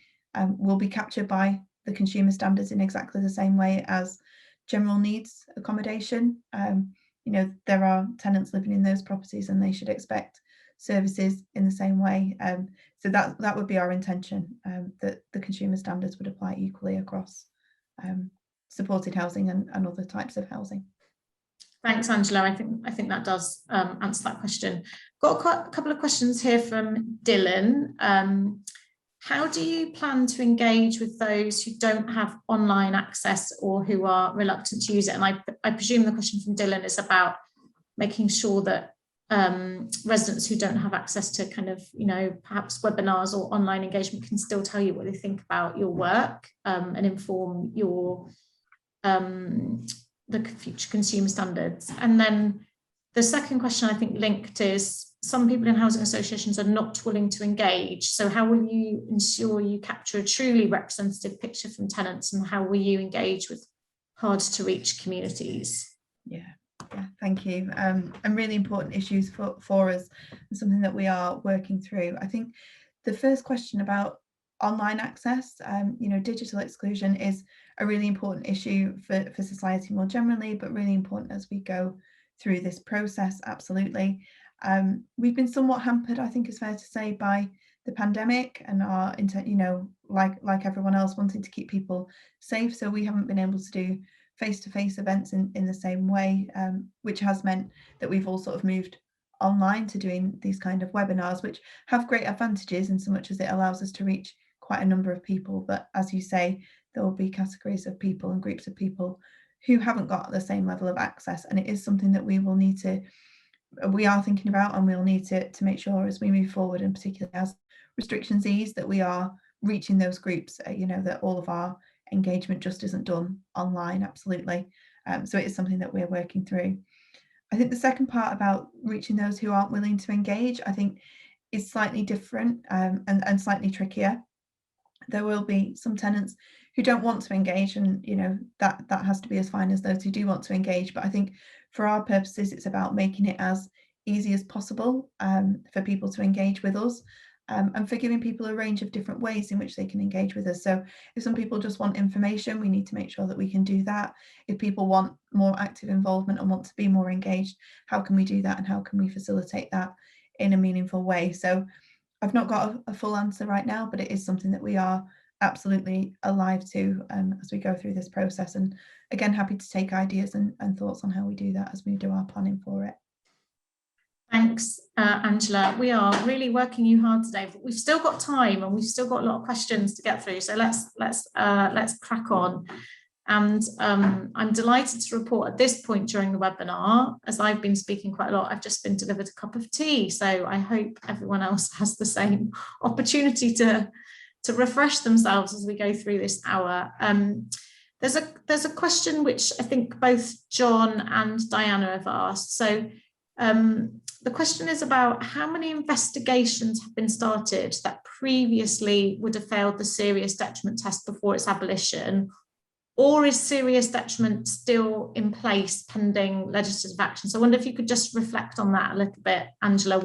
will be captured by the consumer standards in exactly the same way as general needs accommodation. You know, there are tenants living in those properties and they should expect services in the same way. So that would be our intention, that the consumer standards would apply equally across supported housing and other types of housing. Thanks, Angela. I think that does answer that question. Got a couple of questions here from Dylan. How do you plan to engage with those who don't have online access or who are reluctant to use it? And I presume the question from Dylan is about making sure that residents who don't have access to kind of, you know, perhaps webinars or online engagement can still tell you what they think about your work and inform your the future consumer standards. And then the second question I think linked is some people in housing associations are not willing to engage. So how will you ensure you capture a truly representative picture from tenants, and how will you engage with hard to reach communities? Yeah, thank you. And really important issues for us, and something that we are working through. I think the first question about online access, you know, digital exclusion is a really important issue for society more generally, but really important as we go through this process. Absolutely. We've been somewhat hampered, I think it's fair to say, by the pandemic and our intent, you know, like everyone else, wanting to keep people safe. So we haven't been able to do face-to-face events in the same way, which has meant that we've all sort of moved online to doing these kind of webinars, which have great advantages in so much as it allows us to reach quite a number of people. But as you say, there will be categories of people and groups of people who haven't got the same level of access, and it is something that we are thinking about, and we'll need to make sure as we move forward, and particularly as restrictions ease, that we are reaching those groups, you know, that all of our engagement just isn't done online. Absolutely. So it is something that we're working through. I think the second part about reaching those who aren't willing to engage, I think, is slightly different and slightly trickier. There will be some tenants who don't want to engage, and that has to be as fine as those who do want to engage. But I think for our purposes, it's about making it as easy as possible for people to engage with us, and for giving people a range of different ways in which they can engage with us. So if some people just want information, we need to make sure that we can do that. If people want more active involvement and want to be more engaged, how can we do that, and how can we facilitate that in a meaningful way? So I've not got a full answer right now, but it is something that we are absolutely alive to as we go through this process. And again, happy to take ideas and thoughts on how we do that as we do our planning for it. Thanks, Angela. We are really working you hard today, but we've still got time and we've still got a lot of questions to get through. So let's crack on. And I'm delighted to report at this point during the webinar, as I've been speaking quite a lot, I've just been delivered a cup of tea. So I hope everyone else has the same opportunity to refresh themselves as we go through this hour. There's a question which I think both John and Diana have asked. So the question is about how many investigations have been started that previously would have failed the serious detriment test before its abolition, or is serious detriment still in place pending legislative action? So I wonder if you could just reflect on that a little bit, Angela,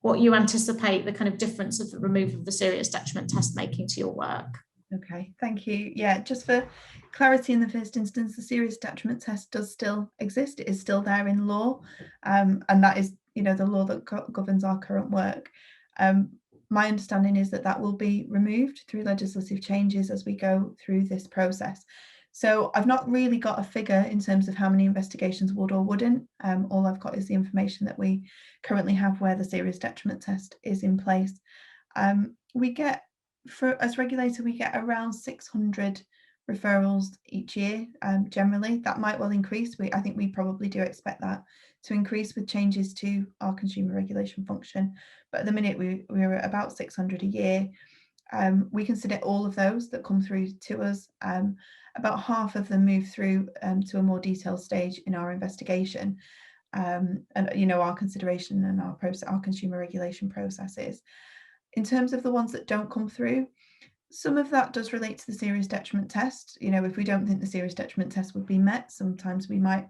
what you anticipate the kind of difference of the removal of the serious detriment test making to your work. Okay, thank you. Yeah, just for clarity in the first instance, the serious detriment test does still exist. It is still there in law, and that is, the law that governs our current work. My understanding is that will be removed through legislative changes as we go through this process. So I've not really got a figure in terms of how many investigations would or wouldn't. All I've got is the information that we currently have where the serious detriment test is in place. We get, as regulator, we get around 600 referrals each year. Generally, that might well increase. I think we probably do expect that to increase with changes to our consumer regulation function. But at the minute, we're at about 600 a year. We consider all of those that come through to us. About half of them move through to a more detailed stage in our investigation, and our consideration and our consumer regulation processes. In terms of the ones that don't come through, some of that does relate to the serious detriment test. If we don't think the serious detriment test would be met, sometimes we might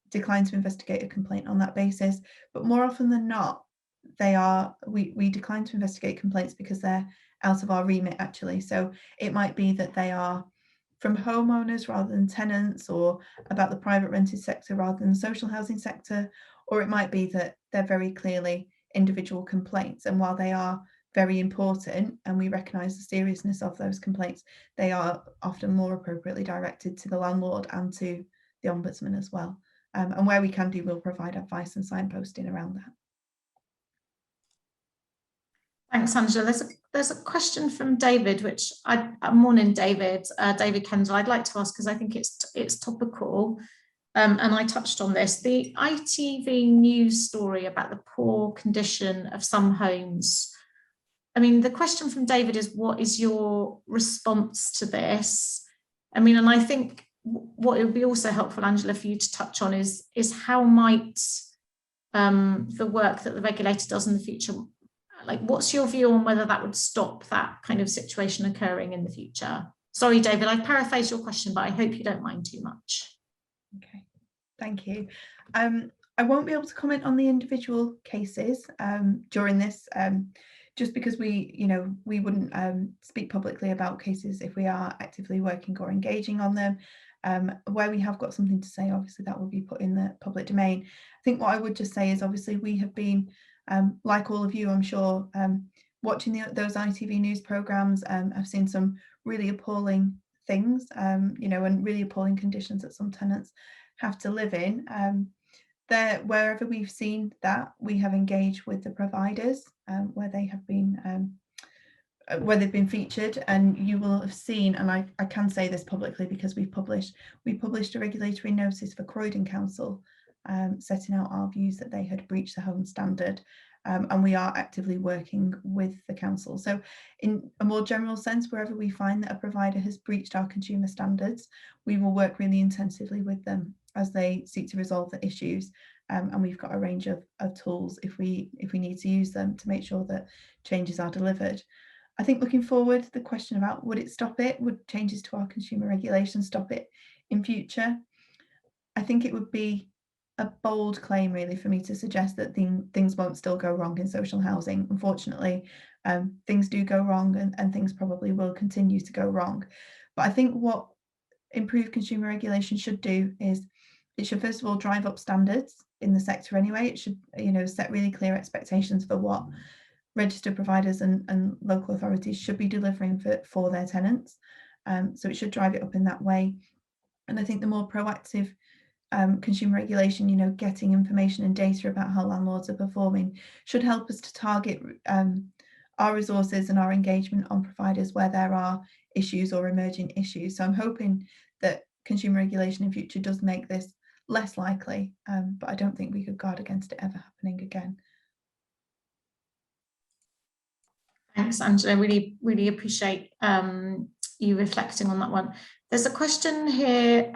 decline to investigate a complaint on that basis. But more often than not, we decline to investigate complaints because they're out of our remit, actually. So it might be that they are from homeowners rather than tenants, or about the private rented sector rather than the social housing sector, or it might be that they're very clearly individual complaints, and while they are very important and we recognise the seriousness of those complaints, they are often more appropriately directed to the landlord and to the Ombudsman as well. And where we can do, we'll provide advice and signposting around that. Thanks, Angela. There's a question from David, which morning, David. David Kendall, I'd like to ask because I think it's topical. And I touched on this, the ITV news story about the poor condition of some homes. I mean, the question from David is, what is your response to this? I mean, and I think what it would be also helpful, Angela, for you to touch on is how might the work that the regulator does in the future, like what's your view on whether that would stop that kind of situation occurring in the future? Sorry, David, I've paraphrased your question, but I hope you don't mind too much. Okay, thank you. I won't be able to comment on the individual cases during this, just because we wouldn't speak publicly about cases if we are actively working or engaging on them. Where we have got something to say, obviously that will be put in the public domain. I think what I would just say is, obviously we have been, like all of you, I'm sure, watching those ITV news programmes. I've seen some really appalling things, and really appalling conditions that some tenants have to live in. Wherever we've seen that, we have engaged with the providers where they have been where they've been featured, and you will have seen, and I can say this publicly because we published a regulatory notice for Croydon Council setting out our views that they had breached the home standard. And we are actively working with the council. So in a more general sense, wherever we find that a provider has breached our consumer standards, we will work really intensively with them as they seek to resolve the issues. And we've got a range of tools if we need to use them to make sure that changes are delivered. I think looking forward, the question about would it stop it, would changes to our consumer regulation stop it in future? I think it would be a bold claim really for me to suggest that things won't still go wrong in social housing. Unfortunately, things do go wrong, and things probably will continue to go wrong. But I think what improved consumer regulation should do is it should first of all drive up standards in the sector anyway. It should, set really clear expectations for what registered providers and local authorities should be delivering for their tenants. So it should drive it up in that way. And I think the more proactive consumer regulation, getting information and data about how landlords are performing should help us to target our resources and our engagement on providers where there are issues or emerging issues. So I'm hoping that consumer regulation in future does make this less likely, but I don't think we could guard against it ever happening again. Thanks, Angela. Really appreciate you reflecting on that one. There's a question here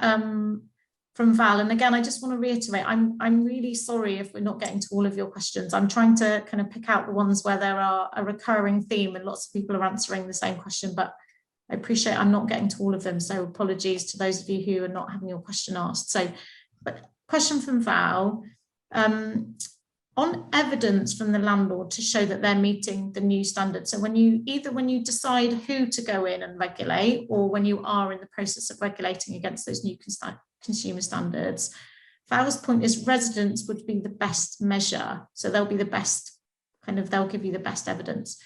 from Val, and again, I just want to reiterate, I'm really sorry if we're not getting to all of your questions. I'm trying to kind of pick out the ones where there are a recurring theme and lots of people are answering the same question, but I appreciate I'm not getting to all of them. So apologies to those of you who are not having your question asked. So, but question from Val. On evidence from the landlord to show that they're meeting the new standards. So when you decide who to go in and regulate, or when you are in the process of regulating against those new consumer standards, Val's point is residents would be the best measure. So they'll be the best, they'll give you the best evidence.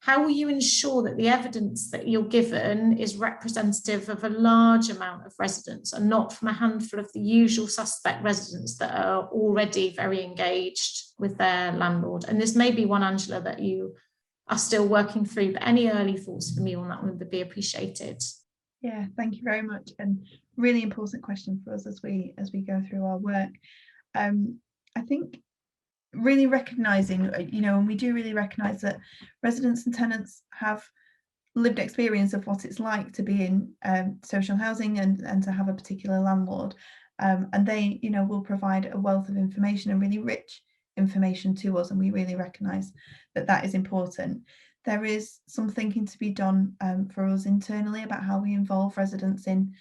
How will you ensure that the evidence that you're given is representative of a large amount of residents and not from a handful of the usual suspect residents that are already very engaged with their landlord? And this may be one, Angela, that you are still working through, but any early thoughts from you on that one would be appreciated. Yeah, thank you very much. And really important question for us as we go through our work. I think really recognizing, and we do really recognize that residents and tenants have lived experience of what it's like to be in social housing and to have a particular landlord, and they will provide a wealth of information and really rich information to us, and we really recognize that is important. There is some thinking to be done for us internally about how we involve residents in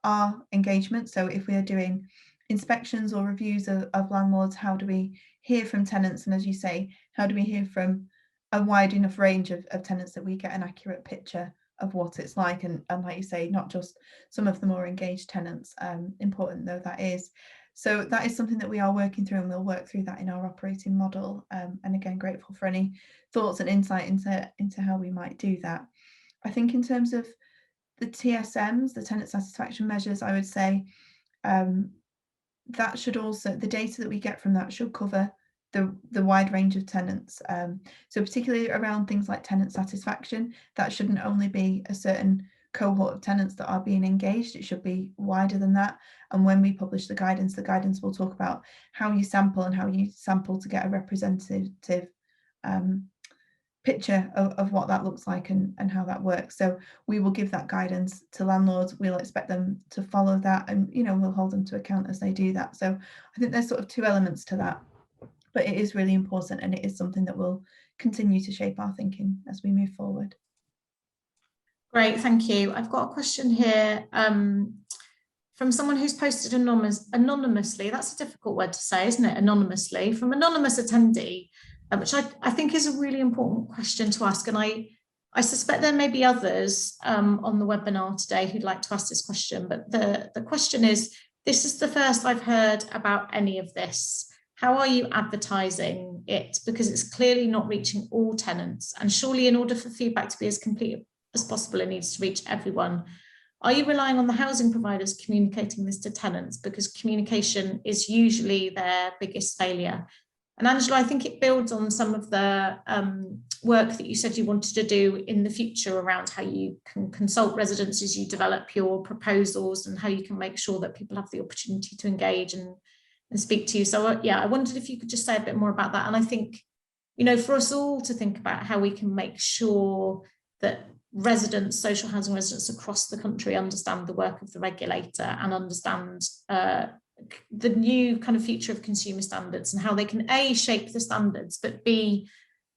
our engagement. So if we are doing inspections or reviews of landlords, how do we hear from tenants? And as you say, how do we hear from a wide enough range of tenants that we get an accurate picture of what it's like? And like you say, not just some of the more engaged tenants, important though that is. So that is something that we are working through, and we'll work through that in our operating model. And again, grateful for any thoughts and insight into how we might do that. I think in terms of the TSMs, the tenant satisfaction measures, I would say that should also, the data that we get from that should cover the wide range of tenants. So particularly around things like tenant satisfaction, that shouldn't only be a certain cohort of tenants that are being engaged, it should be wider than that. And when we publish the guidance will talk about how you sample and how you sample to get a representative picture of what that looks like and how that works. So we will give that guidance to landlords. We'll expect them to follow that, and we'll hold them to account as they do that. So I think there's sort of two elements to that, but it is really important, and it is something that will continue to shape our thinking as we move forward. Great, thank you. I've got a question here from someone who's posted anonymously. That's a difficult word to say, isn't it? Anonymously, from anonymous attendee, which I think is a really important question to ask. And I suspect there may be others on the webinar today who'd like to ask this question, but the question is, this is the first I've heard about any of this. How are you advertising it? Because it's clearly not reaching all tenants, and surely in order for feedback to be as complete as possible, it needs to reach everyone. Are you relying on the housing providers communicating this to tenants? Because communication is usually their biggest failure. And Angela, I think it builds on some of the work that you said you wanted to do in the future around how you can consult residents as you develop your proposals, and how you can make sure that people have the opportunity to engage and speak to you. So yeah, I wondered if you could just say a bit more about that. And I think, for us all to think about how we can make sure that residents, social housing residents across the country understand the work of the regulator and understand the new kind of future of consumer standards, and how they can A, shape the standards, but B,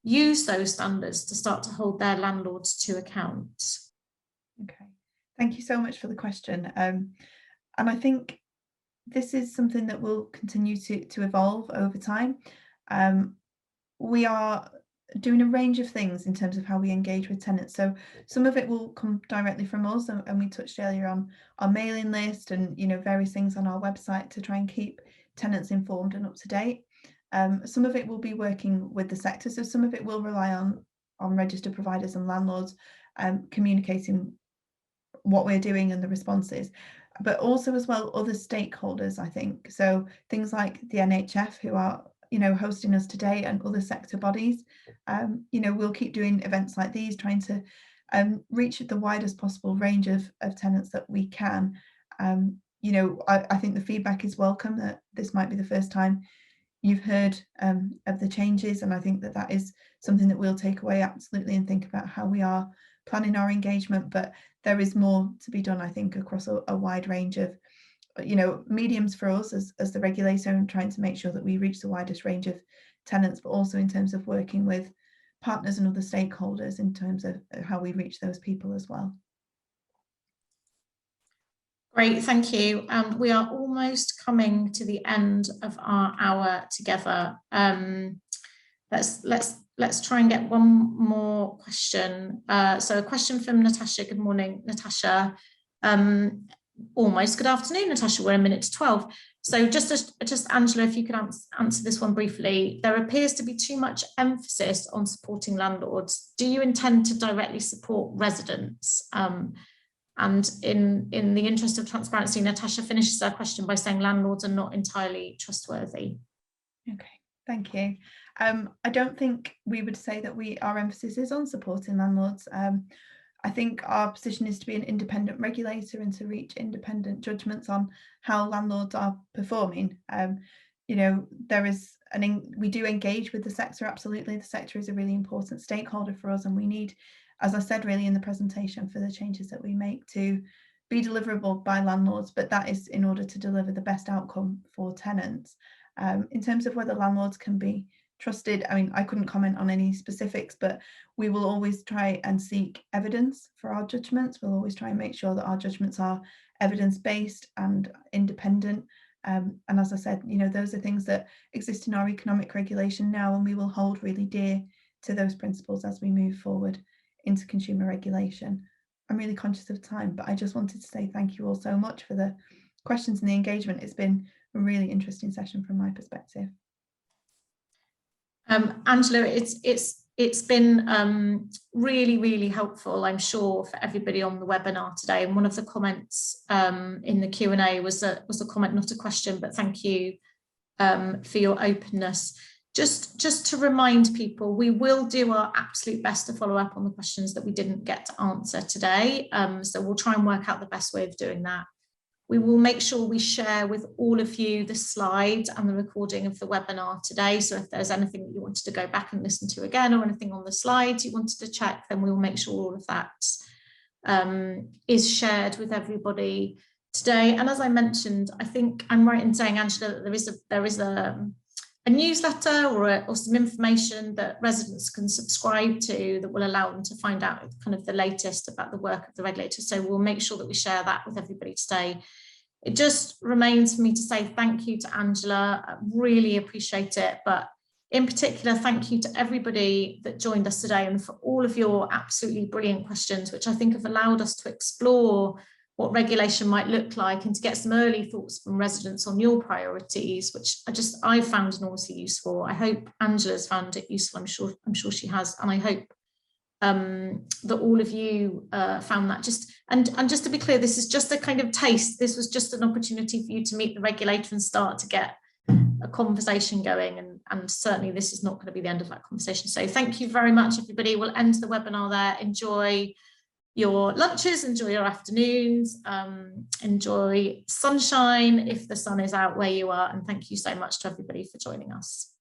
use those standards to start to hold their landlords to account? Okay, thank you so much for the question. And I think this is something that will continue to evolve over time. We are doing a range of things in terms of how we engage with tenants. So some of it will come directly from us, and we touched earlier on our mailing list and various things on our website to try and keep tenants informed and up to date. Some of it will be working with the sector, so some of it will rely on registered providers and landlords communicating what we're doing and the responses, but also as well other stakeholders, I think. So things like the NHF, who are hosting us today, and other sector bodies. We'll keep doing events like these, trying to reach the widest possible range of tenants that we can. I think the feedback is welcome, that this might be the first time you've heard of the changes, and I think that is something that we'll take away absolutely and think about how we are planning our engagement. But there is more to be done, I think, across a wide range of mediums for us as the regulator, and trying to make sure that we reach the widest range of tenants, but also in terms of working with partners and other stakeholders in terms of how we reach those people as well. Great, thank you. We are almost coming to the end of our hour together. Let's try and get one more question. So a question from Natasha. Good morning, Natasha. Almost good afternoon, Natasha. We're a minute to 12. So just Angela, if you could answer this one briefly. There appears to be too much emphasis on supporting landlords. Do you intend to directly support residents? And in the interest of transparency, Natasha finishes her question by saying landlords are not entirely trustworthy. Okay, thank you. I don't think we would say that our emphasis is on supporting landlords. I think our position is to be an independent regulator and to reach independent judgments on how landlords are performing. We do engage with the sector, absolutely. The sector is a really important stakeholder for us, and we need, as I said really in the presentation, for the changes that we make to be deliverable by landlords, but that is in order to deliver the best outcome for tenants. In terms of whether landlords can be trusted, I mean, I couldn't comment on any specifics, but we will always try and seek evidence for our judgments. We'll always try and make sure that our judgments are evidence-based and independent. And as I said, those are things that exist in our economic regulation now, and we will hold really dear to those principles as we move forward into consumer regulation. I'm really conscious of time, but I just wanted to say thank you all so much for the questions and the engagement. It's been a really interesting session from my perspective. Angela, it's been really, really helpful, I'm sure, for everybody on the webinar today. And one of the comments in the Q&A was a comment, not a question, but thank you for your openness. Just to remind people, we will do our absolute best to follow up on the questions that we didn't get to answer today. So we'll try and work out the best way of doing that. We will make sure we share with all of you the slides and the recording of the webinar today. So if there's anything that you wanted to go back and listen to again, or anything on the slides you wanted to check, then we will make sure all of that is shared with everybody today. And as I mentioned, I think I'm right in saying, Angela, that there is a newsletter or some information that residents can subscribe to that will allow them to find out kind of the latest about the work of the regulator. So we'll make sure that we share that with everybody today. It just remains for me to say thank you to Angela. I really appreciate it. But in particular, thank you to everybody that joined us today, and for all of your absolutely brilliant questions, which I think have allowed us to explore what regulation might look like, and to get some early thoughts from residents on your priorities, which I found enormously useful. I hope Angela's found it useful. I'm sure she has, and I hope that all of you found that. And just to be clear, this is just a kind of taste. This was just an opportunity for you to meet the regulator and start to get a conversation going, and certainly this is not going to be the end of that conversation. So thank you very much, everybody. We'll end the webinar there. Enjoy your lunches, enjoy your afternoons, enjoy sunshine if the sun is out where you are, and thank you so much to everybody for joining us.